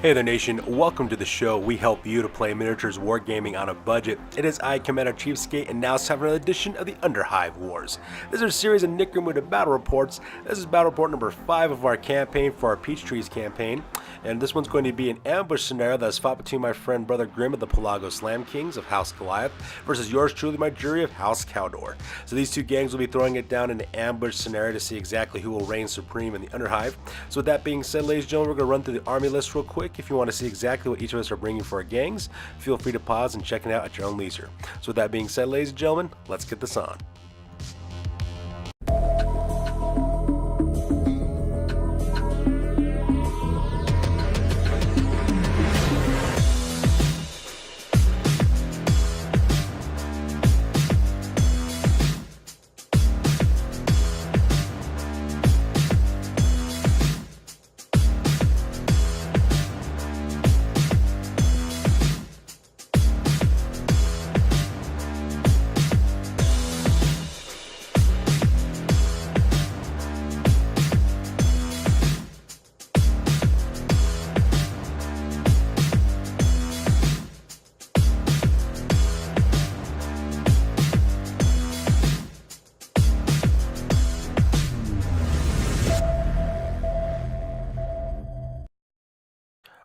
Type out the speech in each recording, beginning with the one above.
Hey there nation, welcome to the show. We help you to play miniatures wargaming on a budget. It is I, Commander CheapSkate, and now it's time for another edition of the Underhive Wars. This is a series of Necromunda battle reports. This is battle report number 5 of our campaign for our Peach Trees campaign. And this one's going to be an ambush scenario that is fought between my friend Brother Grimm of the Pelago-Slam Kings of House Goliath versus yours truly, my Jury of House Cawdor. So these two gangs will be throwing it down in an ambush scenario to see exactly who will reign supreme in the Underhive. So with that being said, ladies and gentlemen, we're going to run through the army list real quick. If you want to see exactly what each of us are bringing for our gangs, feel free to pause and check it out at your own leisure. So with that being said, ladies and gentlemen, let's get this on.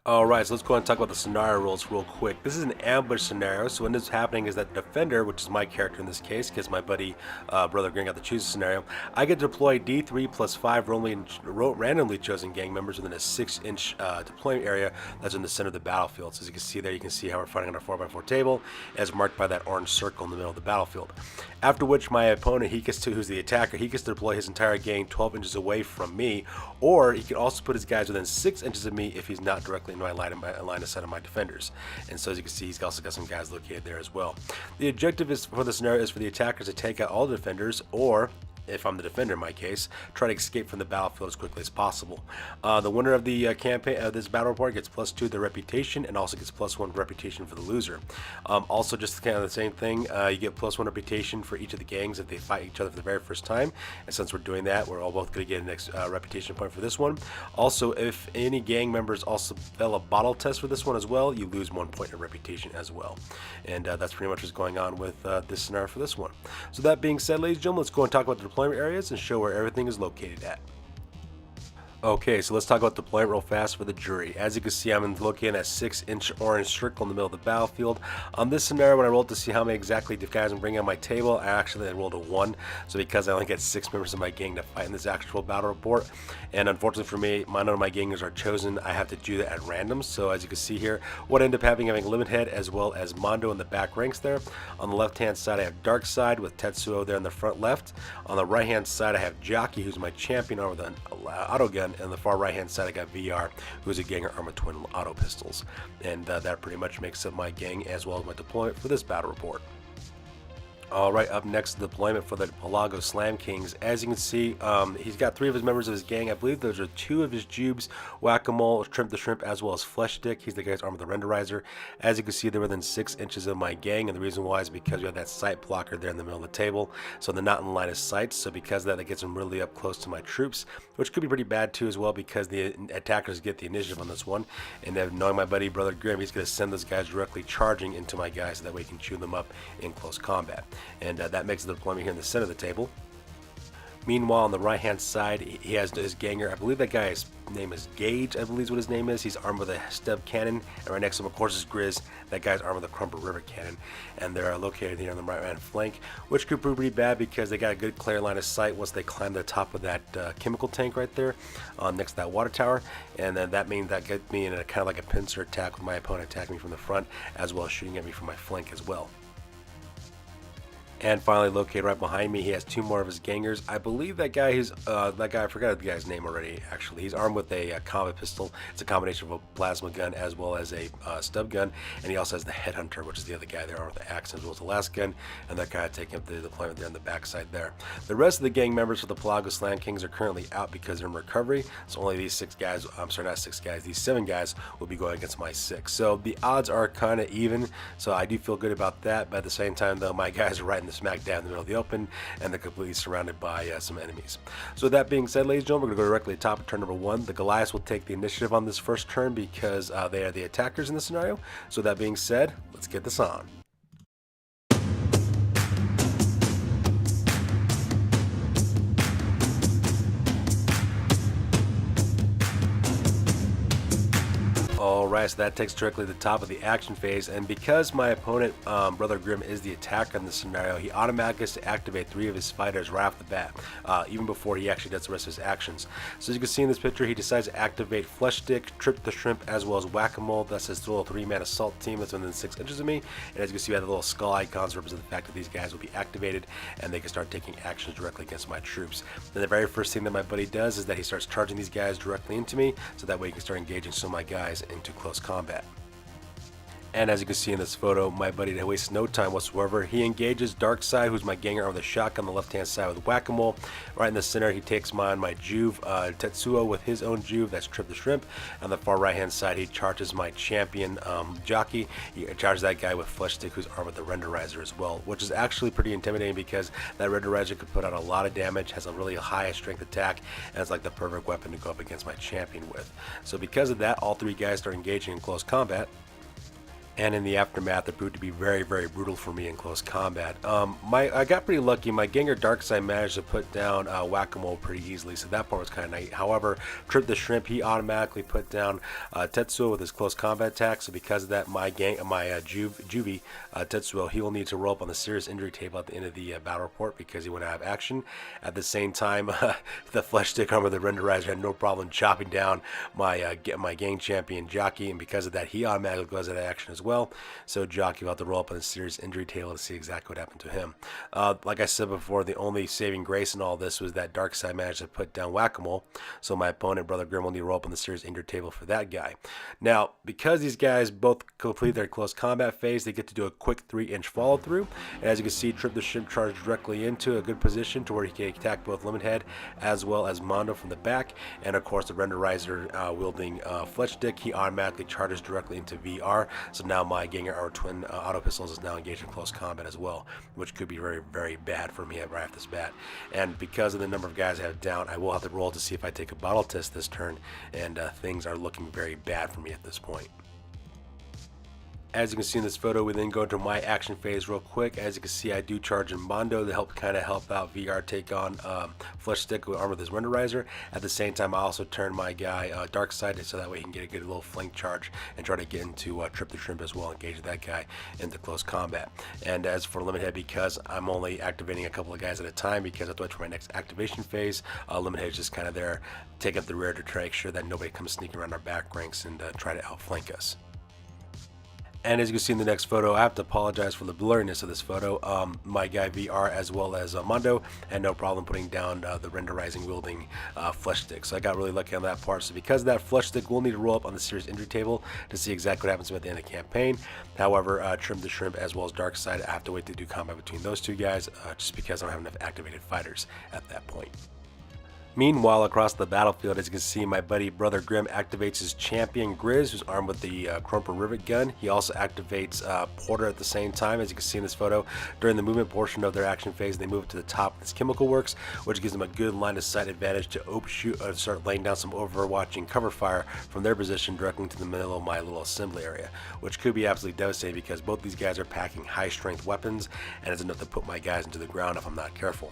Alright, so let's go ahead and talk about the scenario rules real quick. This is an ambush scenario, so when this is happening is that the defender, which is my character in this case, because my buddy Brother Green got to choose a scenario, I get to deploy D3 plus 5 randomly chosen gang members within a 6-inch deployment area that's in the center of the battlefield. So as you can see there, you can see how we're fighting on a 4x4 table, as marked by that orange circle in the middle of the battlefield. After which my opponent, who's the attacker, he gets to deploy his entire gang 12 inches away from me, or he can also put his guys within 6 inches of me if he's not directly in my line of sight of my defenders. And so as you can see, he's also got some guys located there as well. The objective is for the scenario is for the attackers to take out all the defenders, or if I'm the defender in my case, try to escape from the battlefield as quickly as possible. The winner of the campaign of this battle report gets +2 to their reputation and also gets +1 reputation for the loser. Also, just kind of the same thing, you get +1 reputation for each of the gangs if they fight each other for the very first time. And since we're doing that, we're all both going to get an extra reputation point for this one. Also, if any gang members also fail a bottle test for this one as well, you lose 1 point of reputation as well. And that's pretty much what's going on with this scenario for this one. So that being said, ladies and gentlemen, let's go and talk about the deployment areas and show where everything is located at. Okay, so let's talk about deployment real fast for the jury. As you can see, I'm looking at a 6-inch orange circle in the middle of the battlefield. On this scenario, when I rolled to see how many exactly guys I'm bringing on my table, I rolled a 1. So because I only get 6 members of my gang to fight in this actual battle report, and unfortunately for me, none of my gangers are chosen. I have to do that at random. So as you can see here, what I end up having Limit Head as well as Mondo in the back ranks there. On the left-hand side, I have Dark Side with Tetsuo there in the front left. On the right-hand side, I have Jockey, who's my champion over the auto gun. And on the far right hand side I got VR, who's a ganger armed with twin auto pistols. And that pretty much makes up my gang as well as my deployment for this battle report. Alright, up next, the deployment for the Pelago-Slam Kings. As you can see, he's got 3 of his members of his gang. I believe those are 2 of his Jubes, Whack-A-Mole, Trimp the Shrimp, as well as Flesh Stick. He's the guy who's armed with the Renderizer. As you can see, they're within 6 inches of my gang, and the reason why is because we have that sight blocker there in the middle of the table, so they're not in line of sight. So because of that gets them really up close to my troops, which could be pretty bad too as well, because the attackers get the initiative on this one. And then knowing my buddy Brother Grimm, he's going to send those guys directly charging into my guys, so that way he can chew them up in close combat. And that makes the deployment here in the center of the table. Meanwhile, on the right hand side, he has his ganger. I believe that guy's name is Gage, I believe is what his name is. He's armed with a stub cannon, and right next to him, of course, is Grizz. That guy's armed with a Crumble River cannon, and they're located here on the right hand flank, which could prove pretty bad because they got a good clear line of sight once they climb the top of that chemical tank right there next to that water tower. And then that means that gets me in a kind of like a pincer attack with my opponent attacking me from the front, as well as shooting at me from my flank as well. And finally, located right behind me, he has 2 more of his gangers. I believe that guy is, I forgot the guy's name already, actually. He's armed with a combat pistol. It's a combination of a plasma gun as well as a stub gun. And he also has the Headhunter, which is the other guy there armed with the axe as well as the last gun. And that guy taking up the deployment there on the backside there. The rest of the gang members for the Pelago-Slam Kings are currently out because they're in recovery. So only these 6 guys, I'm sorry, not 6 guys, these 7 guys will be going against my 6. So the odds are kind of even. So I do feel good about that. But at the same time, though, my guys are right in the smack dab in the middle of the open, and they're completely surrounded by some enemies. So with that being said, ladies and gentlemen, we're going to go directly to top of turn number 1. The Goliaths will take the initiative on this first turn because they are the attackers in the scenario. So with that being said, let's get this on. Alright, so that takes directly to the top of the action phase, and because my opponent, Brother Grimm, is the attacker in the scenario, he automatically gets to activate 3 of his fighters right off the bat, even before he actually does the rest of his actions. So as you can see in this picture, he decides to activate Flesh Stick, Trip the Shrimp, as well as Whack-A-Mole. That's his little 3-man assault team that's within 6 inches of me, and as you can see, we have the little skull icons represent the fact that these guys will be activated, and they can start taking actions directly against my troops. Then the very first thing that my buddy does is that he starts charging these guys directly into me, so that way he can start engaging some of my guys into close combat. And as you can see in this photo, my buddy wastes no time whatsoever. He engages Darkside, who's my ganger, on the shotgun on the left-hand side with Whack-A-Mole. Right in the center, he takes my Juve, Tetsuo, with his own Juve, that's Trip the Shrimp. On the far right-hand side, he charges my champion, Jockey. He charges that guy with Flesh Stick, who's armed with the Renderizer as well, which is actually pretty intimidating because that Renderizer could put out a lot of damage, has a really high strength attack, and it's like the perfect weapon to go up against my champion with. So because of that, all 3 guys start engaging in close combat. And in the aftermath, it proved to be very, very brutal for me in close combat. I got pretty lucky. My Ganger Darkside managed to put down Whack-A-Mole pretty easily, so that part was kind of nice. However, Trip the Shrimp, he automatically put down Tetsuo with his close combat attack, so because of that, my Juvie, Tetsuo, he will need to roll up on the serious injury table at the end of the battle report because he went out of action. At the same time, the Flesh Stick armor, the Renderizer, had no problem chopping down my gang champion, Jockey, and because of that, he automatically goes out of action as well. So Jockey will have to roll up on the serious injury table to see exactly what happened to him. Like I said before, the only saving grace in all this was that Darkside managed to put down Whack-A-Mole, so my opponent, Brother Grimm, will need to roll up on the serious injury table for that guy. Now, because these guys both complete their close combat phase, they get to do a quick 3-inch follow through, and as you can see, Trip the Shrimp charged directly into a good position to where he can attack both Lemon Head as well as Mondo from the back, and of course the Renderizer wielding Flesh Stick, he automatically charges directly into VR, so now my Ganger, our twin auto pistols, is now engaged in close combat as well, which could be very, very bad for me right off this bat. And because of the number of guys I have down, I will have to roll to see if I take a bottle test this turn, and things are looking very bad for me at this point. As you can see in this photo, we then go into my action phase real quick. As you can see, I do charge in Mondo to help out VR take on Flesh Stick with armor with his Renderizer. At the same time, I also turn my guy Darkside so that way he can get a good little flank charge and try to get into Trip the Shrimp as well, engage that guy into close combat. And as for Lemon Head, because I'm only activating a couple of guys at a time because I have to wait for my next activation phase, Lemon Head is just kind of there, take up the rear to try to make sure that nobody comes sneaking around our back ranks and try to outflank us. And as you can see in the next photo, I have to apologize for the blurriness of this photo. My guy VR as well as Mondo had no problem putting down the Renderizing wielding Flesh Stick. So I got really lucky on that part. So because of that, Flesh Stick will need to roll up on the serious injury table to see exactly what happens to him at the end of the campaign. However, Trim the Shrimp as well as Darkside, I have to wait to do combat between those 2 guys just because I don't have enough activated fighters at that point. Meanwhile, across the battlefield, as you can see, my buddy Brother Grimm activates his champion Grizz, who's armed with the Crumper Rivet gun. He also activates Porter at the same time. As you can see in this photo, during the movement portion of their action phase, they move to the top of this chemical works, which gives them a good line of sight advantage to start laying down some overwatching cover fire from their position directly into the middle of my little assembly area, which could be absolutely devastating because both these guys are packing high strength weapons, and it's enough to put my guys into the ground if I'm not careful.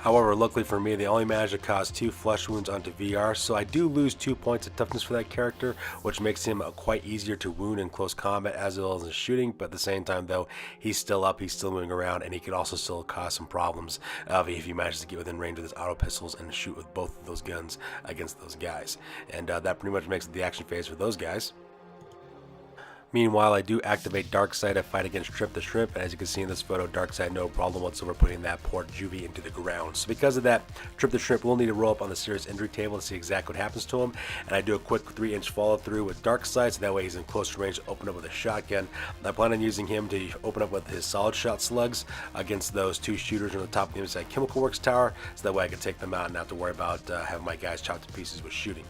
However, luckily for me, they only managed to cause 2 flesh wounds onto VR, so I do lose 2 points of toughness for that character, which makes him quite easier to wound in close combat as well as in shooting. But at the same time, though, he's still up, he's still moving around, and he could also still cause some problems if he manages to get within range of his auto pistols and shoot with both of those guns against those guys. And that pretty much makes it the action phase for those guys. Meanwhile, I do activate Darkside to fight against Trip the Shrimp, and as you can see in this photo, Darkside no problem whatsoever putting that poor Juvie into the ground. So because of that, Trip the Shrimp will need to roll up on the serious injury table to see exactly what happens to him, and I do a quick 3-inch follow through with Darkside, so that way he's in close range to open up with a shotgun. I plan on using him to open up with his solid shot slugs against those 2 shooters on the top of the inside Chemical Works tower, so that way I can take them out and not have to worry about having my guys chopped to pieces with shooting.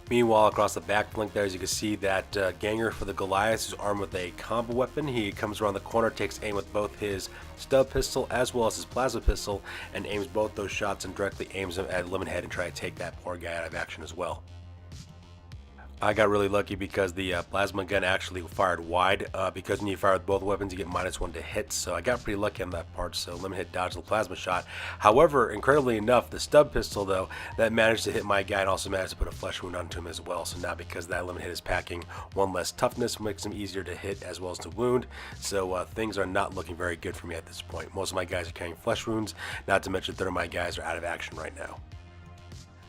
Meanwhile, across the back flank there, as you can see, that ganger for the Goliath is armed with a combo weapon. He comes around the corner, takes aim with both his stub pistol as well as his plasma pistol, and aims both those shots and directly aims them at Lemon Head and try to take that poor guy out of action as well. I got really lucky because the plasma gun actually fired wide. Because when you fire with both weapons, you get -1 to hit. So I got pretty lucky on that part. So Lemon Head dodged the plasma shot. However, incredibly enough, the stub pistol though, that managed to hit my guy and also managed to put a flesh wound onto him as well. So now because that Lemon Head is packing 1 less toughness, makes him easier to hit as well as to wound. So things are not looking very good for me at this point. Most of my guys are carrying flesh wounds. Not to mention 1/3 of my guys are out of action right now.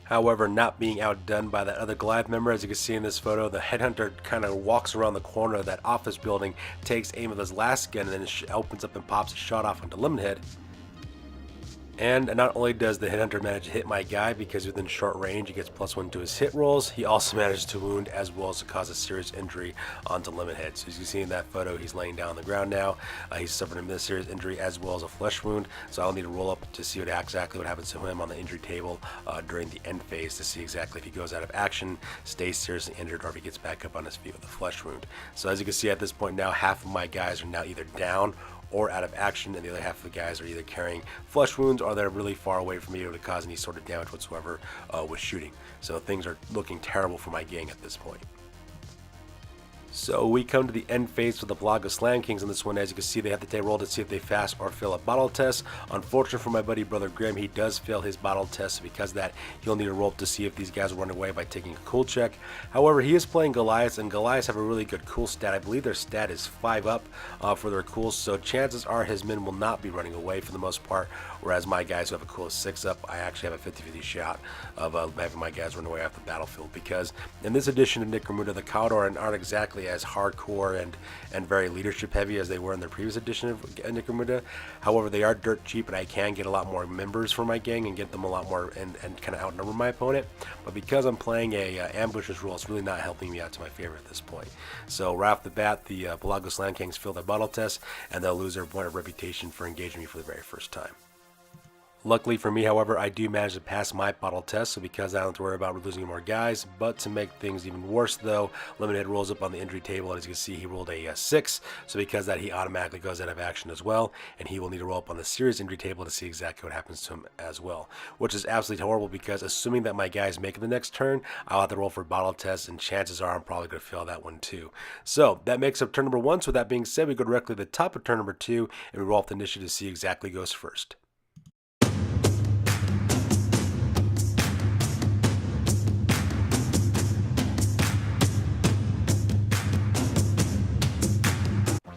However, not being outdone by that other Goliath member, as you can see in this photo, the headhunter kind of walks around the corner of that office building, takes aim with his last gun, and then opens up and pops a shot off onto Lemonhead. And not only does the headhunter manage to hit my guy because within short range he gets +1 to his hit rolls, he also manages to wound as well as to cause a serious injury onto Lemonhead. So as you see in that photo, he's laying down on the ground now. He's suffering a serious injury as well as a flesh wound. So I'll need to roll up to see exactly what happens to him on the injury table during the end phase to see exactly if he goes out of action, stays seriously injured, or if he gets back up on his feet with a flesh wound. So as you can see at this point now, half of my guys are now either down or out of action, and the other half of the guys are either carrying flesh wounds or they're really far away from me to cause any sort of damage whatsoever with shooting. So things are looking terrible for my gang at this point. So we come to the end phase for the Pelago-Slam Kings on this one. As you can see, they have to roll to see if they fast or fail a bottle test. Unfortunate for my buddy Brother Grim, he does fail his bottle test. So because of that, he'll need a roll to see if these guys will run away by taking a cool check. However, he is playing Goliaths, and Goliaths have a really good cool stat. I believe their stat is 5 up for their cools, so chances are his men will not be running away for the most part, whereas my guys who have a cool 6 up, I actually have a 50-50 shot of having my guys run away off the battlefield, because in this edition of Necromunda, the Cawdor aren't exactly as hardcore and very leadership heavy as they were in the previous edition of Necromunda. However, they are dirt cheap, and I can get a lot more members for my gang and get them a lot more and kind of outnumber my opponent. But because I'm playing a ambushes rule, it's really not helping me out to my favor at this point. So right off the bat, the Pelago-Slam Kings fail their bottle test, and they'll lose their point of reputation for engaging me for the very first time. Luckily for me, however, I do manage to pass my bottle test, so because I don't have to worry about losing more guys. But to make things even worse though, Lemonhead rolls up on the injury table, and as you can see, he rolled a 6, so because of that, he automatically goes out of action as well, and he will need to roll up on the serious injury table to see exactly what happens to him as well, which is absolutely horrible because assuming that my guys make it the next turn, I'll have to roll for bottle tests, and chances are I'm probably going to fail that one too. So that makes up turn number 1. So with that being said, we go directly to the top of turn number 2, and we roll off the initiative to see exactly who goes first.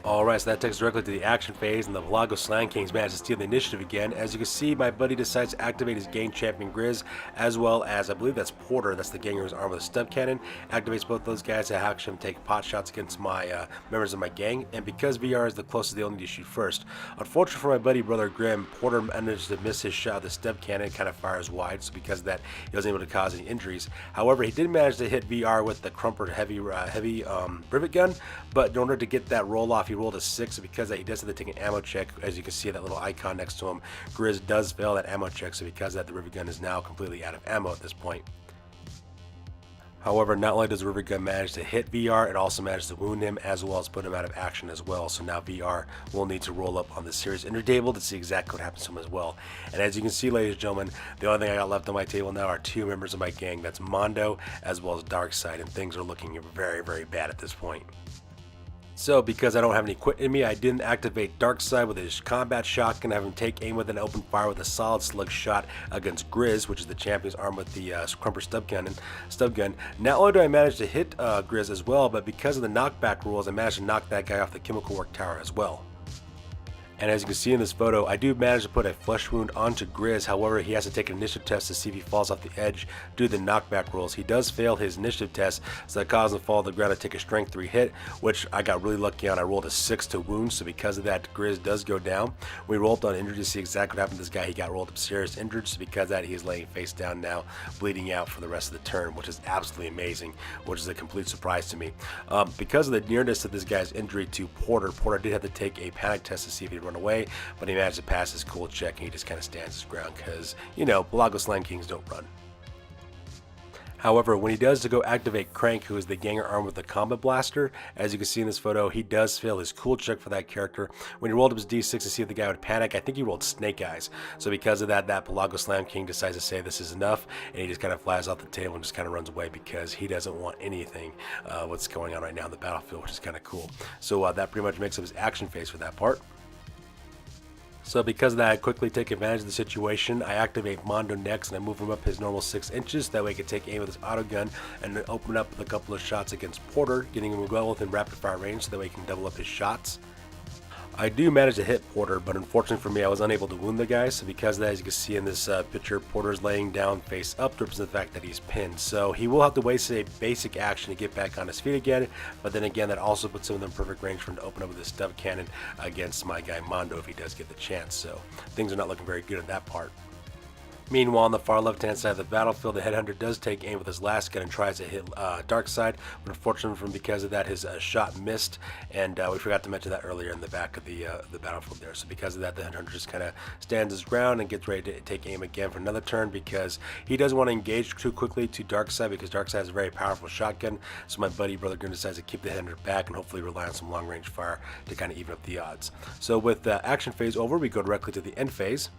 Alright, so that takes us directly to the action phase, and the Pelago-Slam Kings manage to steal the initiative again. As you can see, my buddy decides to activate his gang champion Grizz, as well as, I believe that's Porter, that's the ganger who's armed with a stub cannon. Activates both those guys to action take pot shots against my members of my gang, and because VR is the closest, they'll need to shoot first. Unfortunately for my buddy Brother Grim, Porter manages to miss his shot. The stub cannon kind of fires wide, so because of that, he wasn't able to cause any injuries. However, he did manage to hit VR with the crumpled heavy rivet gun, but in order to get that roll off, he rolled a 6, because he does have to take an ammo check. As you can see, that little icon next to him, Grizz does fail that ammo check, so because of that, the rivet gun is now completely out of ammo at this point. However, not only does the rivet gun manage to hit VR, it also manages to wound him as well as put him out of action as well. So now VR will need to roll up on the serious injury table to see exactly what happens to him as well. And as you can see, ladies and gentlemen, the only thing I got left on my table now are 2 members of my gang. That's Mondo as well as Darkside, and things are looking very, very bad at this point. So because I don't have any quit in me, I didn't activate Darkside with his combat shotgun, have him take aim with an open fire with a solid slug shot against Grizz, which is the champion's armed with the Crumper stub gun. Not only do I manage to hit Grizz as well, but because of the knockback rules, I managed to knock that guy off the chemical work tower as well. And as you can see in this photo, I do manage to put a flesh wound onto Grizz. However, he has to take an initiative test to see if he falls off the edge due to the knockback rules. He does fail his initiative test, so that causes him to fall to the ground and take a strength 3 hit, which I got really lucky on. I rolled a 6 to wound, so because of that, Grizz does go down. We rolled on injury to see exactly what happened to this guy. He got rolled up serious injured, so because of that, he is laying face down now, bleeding out for the rest of the turn, which is absolutely amazing, which is a complete surprise to me. Because of the nearness of this guy's injury to Porter did have to take a panic test to see if he'd run away, but he managed to pass his cool check, and he just kind of stands his ground because, you know, Pelago-Slam Kings don't run. However, when he does to go activate Crank, who is the ganger armed with the combat blaster, as you can see in this photo, he does fail his cool check for that character. When he rolled up his d6 to see if the guy would panic, I think he rolled Snake Eyes. So because of that, that Pelago-Slam King decides to say this is enough, and he just kind of flies off the table and just kind of runs away because he doesn't want anything what's going on right now in the battlefield, which is kind of cool. So that pretty much makes up his action phase for that part. So because of that, I quickly take advantage of the situation. I activate Mondo next and I move him up his normal 6 inches. That way he can take aim with his auto gun and open up with a couple of shots against Porter, getting him well within rapid fire range so that way he can double up his shots. I do manage to hit Porter, but unfortunately for me, I was unable to wound the guy. So because of that, as you can see in this picture, Porter's laying down face up to represent the fact that he's pinned. So he will have to waste a basic action to get back on his feet again. But then again, that also puts him in the perfect range for him to open up with his stub cannon against my guy Mondo if he does get the chance. So things are not looking very good in that part. Meanwhile, on the far left-hand side of the battlefield, the Headhunter does take aim with his last gun and tries to hit Darkside, but unfortunately, because of that, his shot missed, and we forgot to mention that earlier in the back of the battlefield there. So because of that, the Headhunter just kind of stands his ground and gets ready to take aim again for another turn because he doesn't want to engage too quickly to Darkside because Darkside has a very powerful shotgun. So my buddy Brother Grim decides to keep the Headhunter back and hopefully rely on some long-range fire to kind of even up the odds. So with the action phase over, we go directly to the end phase.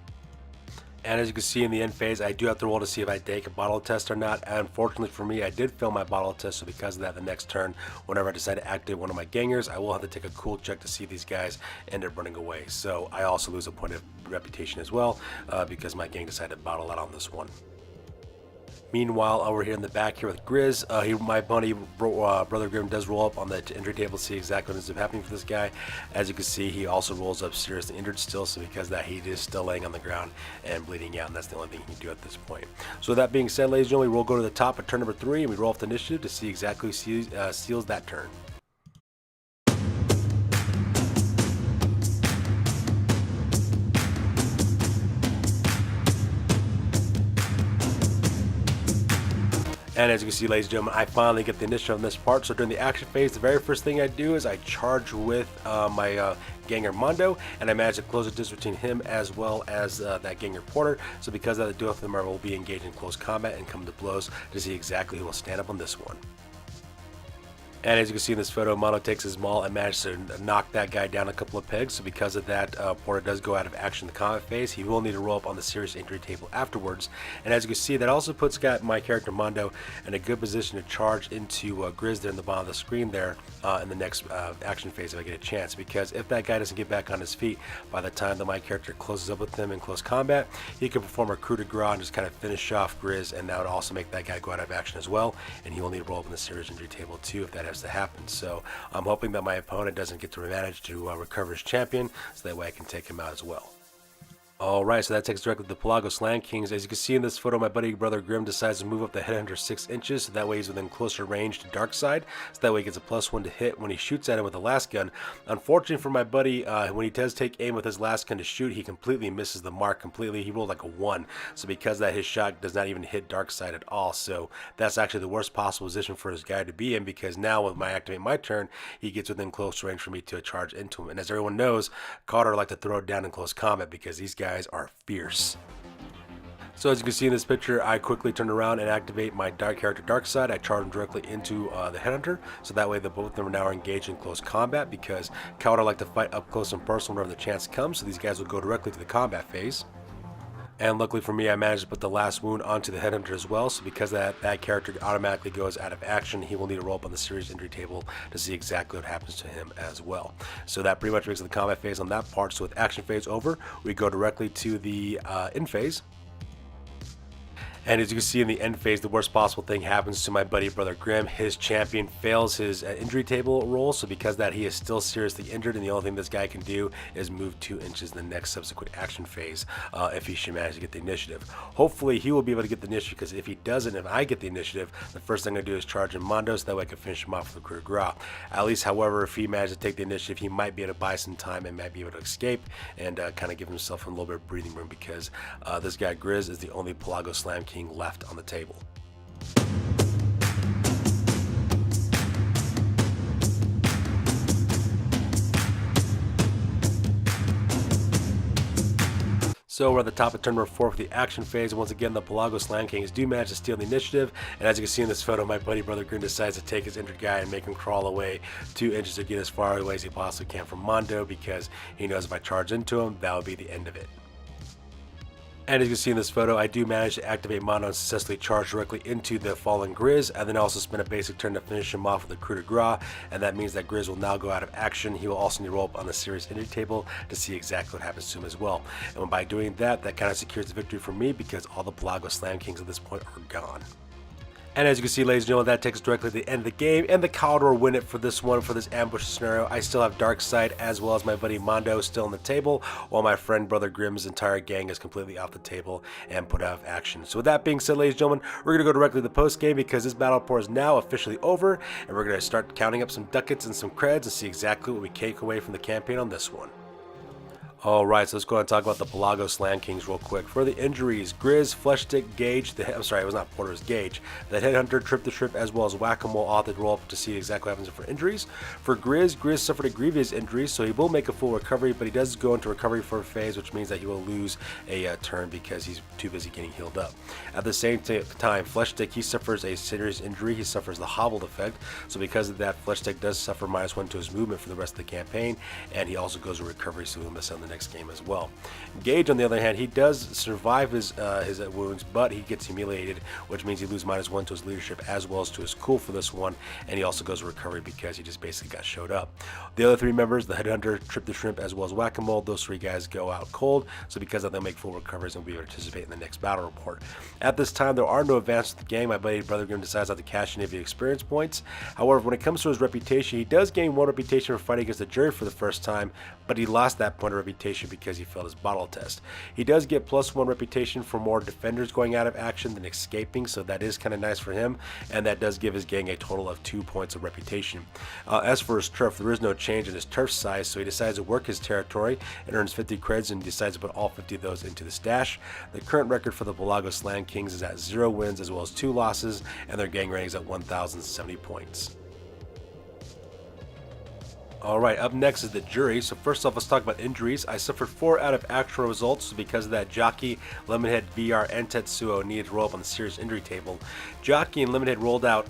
And as you can see in the end phase, I do have to roll to see if I take a bottle test or not. And unfortunately for me, I did fail my bottle test. So because of that, the next turn, whenever I decide to activate one of my gangers, I will have to take a cool check to see if these guys end up running away. So I also lose a point of reputation as well because my gang decided to bottle out on this one. Meanwhile, over here in the back here with Grizz, my buddy Brother Grim does roll up on the injury table to see exactly what ends up happening for this guy. As you can see, he also rolls up seriously injured still, so because of that, he is still laying on the ground and bleeding out, and that's the only thing he can do at this point. So with that being said, ladies and gentlemen, we'll go to the top at turn number 3, and we roll off the initiative to see exactly who seals that turn. And as you can see, ladies and gentlemen, I finally get the initiative on this part. So during the action phase, the very first thing I do is I charge with my ganger Mondo, and I manage to close the distance between him as well as that ganger Porter. So because of that, the duo of them will be engaged in close combat and come to blows to see exactly who will stand up on this one. And as you can see in this photo, Mondo takes his maul and manages to knock that guy down a couple of pegs. So because of that, Porter does go out of action in the combat phase. He will need to roll up on the serious injury table afterwards. And as you can see, that also puts my character Mondo in a good position to charge into Grizz there in the bottom of the screen there in the next action phase if I get a chance. Because if that guy doesn't get back on his feet by the time that my character closes up with him in close combat, he can perform a coup de grace and just kind of finish off Grizz, and that would also make that guy go out of action as well. And he will need to roll up on the serious injury table too if that has to happen. So I'm hoping that my opponent doesn't get to manage to recover his champion, so that way I can take him out as well. Alright, so that takes us directly to the Pelago-Slam Kings. As you can see in this photo, my buddy Brother Grim decides to move up the Headhunter 6 inches, so that way he's within closer range to Darkside, so that way he gets a +1 to hit when he shoots at him with the last gun. Unfortunately for my buddy, when he does take aim with his last gun to shoot, he completely misses the mark completely. He rolled like a 1, so because of that, his shot does not even hit Darkside at all. So that's actually the worst possible position for his guy to be in, because now with my activate my turn, he gets within close range for me to charge into him. And as everyone knows, Cawdor like to throw it down in close combat because these guys are fierce. So as you can see in this picture, I quickly turn around and activate my character Darkside. I charge him directly into the Headhunter, so that way both of them are now engaged in close combat, because Cawdor like to fight up close and personal whenever the chance comes, so these guys will go directly to the combat phase. And luckily for me, I managed to put the last wound onto the Headhunter as well, so because that character automatically goes out of action, he will need to roll up on the serious injury table to see exactly what happens to him as well. So that pretty much makes the combat phase on that part. So with action phase over, we go directly to the end phase. And as you can see in the end phase, the worst possible thing happens to my buddy Brother Grim. His champion fails his injury table roll, so because of that, he is still seriously injured, and the only thing this guy can do is move 2 inches in the next subsequent action phase if he should manage to get the initiative. Hopefully, he will be able to get the initiative, because if he doesn't, if I get the initiative, the first thing I'm going to do is charge in Mondo, so that way I can finish him off with the coup de grace. At least, however, if he manages to take the initiative, he might be able to buy some time and might be able to escape and kind of give himself a little bit of breathing room, because this guy Grizz is the only Pelago-Slam King left on the table. So we're at the top of turn number 4 for the action phase. Once again, the Pelago-Slam Kings do manage to steal the initiative. And as you can see in this photo, my buddy Brother Grim decides to take his injured guy and make him crawl away 2 inches to get as far away as he possibly can from Mondo, because he knows if I charge into him, that would be the end of it. And as you can see in this photo, I do manage to activate Mondo and successfully charge directly into the fallen Grizz, and then also spend a basic turn to finish him off with a coup de grace, and that means that Grizz will now go out of action. He will also need to roll up on the serious injury table to see exactly what happens to him as well. And by doing that, that kind of secures the victory for me, because all the Pelago-Slam Kings at this point are gone. And as you can see, ladies and gentlemen, that takes us directly to the end of the game, and the Cawdor win it for this one, for this ambush scenario. I still have Darkside as well as my buddy Mondo still on the table, while my friend Brother Grimm's entire gang is completely off the table and put out of action. So with that being said, ladies and gentlemen, we're going to go directly to the post game, because this battle report is now officially over, and we're going to start counting up some ducats and some creds and see exactly what we take away from the campaign on this one. Alright, so let's go ahead and talk about the Pelago-Slam Kings real quick. For the injuries, Grizz, Flesh Stick, Gage, I'm sorry, it was not Porter, it was Gage, the Headhunter, Trip the Trip, as well as Whack-A-Mole all had to roll up to see exactly what happens for injuries. For Grizz suffered a grievous injury, so he will make a full recovery, but he does go into recovery for a phase, which means that he will lose a turn because he's too busy getting healed up. At the same time, Flesh Stick, he suffers a serious injury. He suffers the hobbled effect, so because of that, Flesh Stick does suffer -1 to his movement for the rest of the campaign, and he also goes to recovery, so he'll miss out on the next game as well. Gage, on the other hand, he does survive his wounds, but he gets humiliated, which means he loses -1 to his leadership as well as to his cool for this one, and he also goes to recovery because he just basically got showed up. The other 3 members, the Headhunter, Trip the Shrimp, as well as Whack-A-Mole, those 3 guys go out cold, so because of that, they'll make full recoveries and will be able to participate in the next battle report. At this time, there are no advances to the game. My buddy Brother Grim decides not to cash any of the experience points. However, when it comes to his reputation, he does gain 1 reputation for fighting against the jury for the first time, but he lost that point of reputation because he failed his bottle test. He does get +1 reputation for more defenders going out of action than escaping, so that is kind of nice for him, and that does give his gang a total of 2 points of reputation. As for his turf, there is no change in his turf size, so he decides to work his territory and earns 50 creds and decides to put all 50 of those into the stash. The current record for the Pelago-Slam Kings is at 0 wins as well as 2 losses, and their gang rating is at 1,070 points. Alright, up next is the jury. So first off, let's talk about injuries. I suffered 4 out of actual results, so because of that, Jockey, Lemonhead, VR, and Tetsuo needed to roll up on the serious injury table. Jockey and Lemonhead rolled out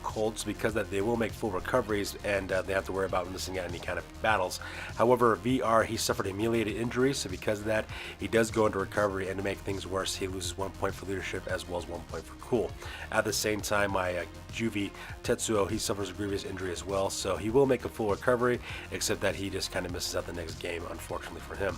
cold, so because of that, they will make full recoveries, and they have to worry about missing out any kind of battles. However, VR, he suffered a humiliated injury, so because of that, he does go into recovery, and to make things worse, he loses 1 point for leadership as well as 1 point for cool. At the same time, my Juvie, Tetsuo, he suffers a grievous injury as well, so he will make a full recovery, except that he just kind of misses out the next game, unfortunately for him.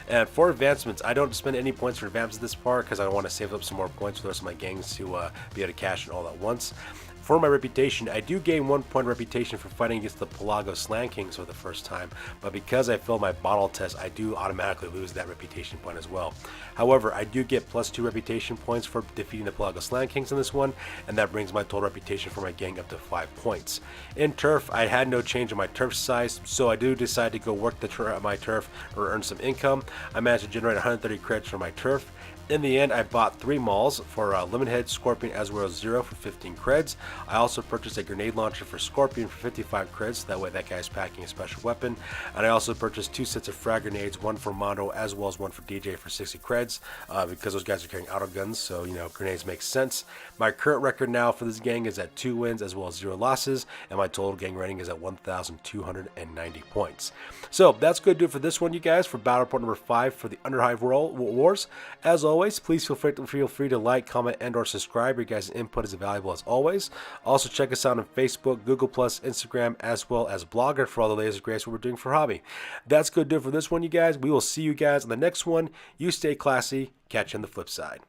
And for advancements, I don't spend any points for advancements this part because I want to save up some more points for the rest of my gangs to be able to cash in all at once. For my reputation, I do gain 1 point reputation for fighting against the Pelago-Slam Kings for the first time, but because I failed my bottle test, I do automatically lose that reputation point as well. However, I do get +2 reputation points for defeating the Pelago-Slam Kings in this one, and that brings my total reputation for my gang up to 5 points. In turf, I had no change in my turf size, so I do decide to go work my turf or earn some income. I managed to generate 130 credits for my turf. In the end, I bought 3 mauls for Lemonhead, Scorpion, as well as Zero for 15 creds. I also purchased a grenade launcher for Scorpion for 55 creds, that way that guy's packing a special weapon. And I also purchased 2 sets of frag grenades, 1 for Mondo as well as 1 for DJ for 60 creds, because those guys are carrying auto guns, so you know, grenades make sense. My current record now for this gang is at 2 wins as well as 0 losses, and my total gang rating is at 1,290 points. So that's going to do it for this one, you guys, for battle report number 5 for the Underhive Wars. As always, please feel free to like, comment, and or subscribe. Your guys' input is valuable as always. Also, check us out on Facebook, Google+, Instagram, as well as Blogger for all the latest greats what we're doing for hobby. That's going to do it for this one, you guys. We will see you guys on the next one. You stay classy. Catch you on the flip side.